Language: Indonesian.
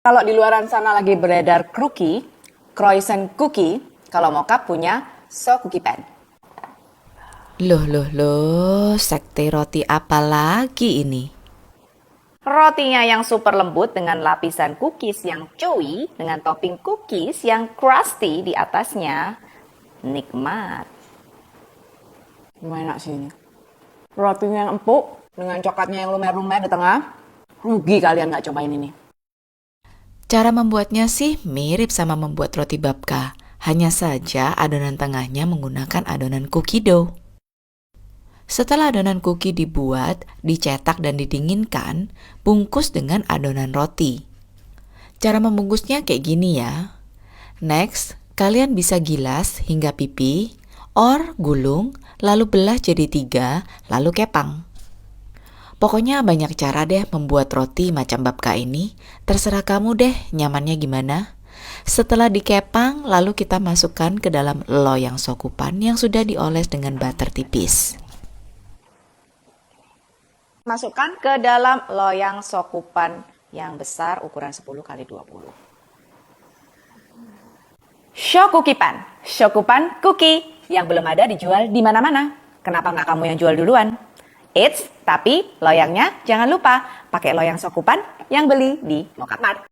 Kalau di luaran sana lagi beredar cookie, croissant cookie, kalau Mokap punya So Cookie Pan. Loh, sekte roti apa lagi ini? Rotinya yang super lembut dengan lapisan cookies yang chewy dengan topping cookies yang crusty di atasnya. Nikmat. Gimana sih ini? Rotinya yang empuk dengan coklatnya yang lumer-lumer di tengah. Rugi kalian nggak cobain ini. Cara membuatnya sih mirip sama membuat roti babka. Hanya saja adonan tengahnya menggunakan adonan cookie dough. Setelah adonan cookie dibuat, dicetak dan didinginkan, bungkus dengan adonan roti. Cara membungkusnya kayak gini ya. Next, kalian bisa gilas hingga pipi, or gulung, lalu belah jadi 3, lalu kepang. Pokoknya banyak cara deh membuat roti macam babka ini. Terserah kamu deh nyamannya gimana. Setelah dikepang, lalu kita masukkan ke dalam loyang sokupan yang sudah dioles dengan butter tipis. Masukkan ke dalam loyang sokupan yang besar ukuran 10 kali 20. Shokupan, Shokupan cookie yang belum ada dijual di mana-mana. Kenapa nggak kamu yang jual duluan? Eits, tapi loyangnya jangan lupa pakai loyang Shokupan yang beli di Mokapmart.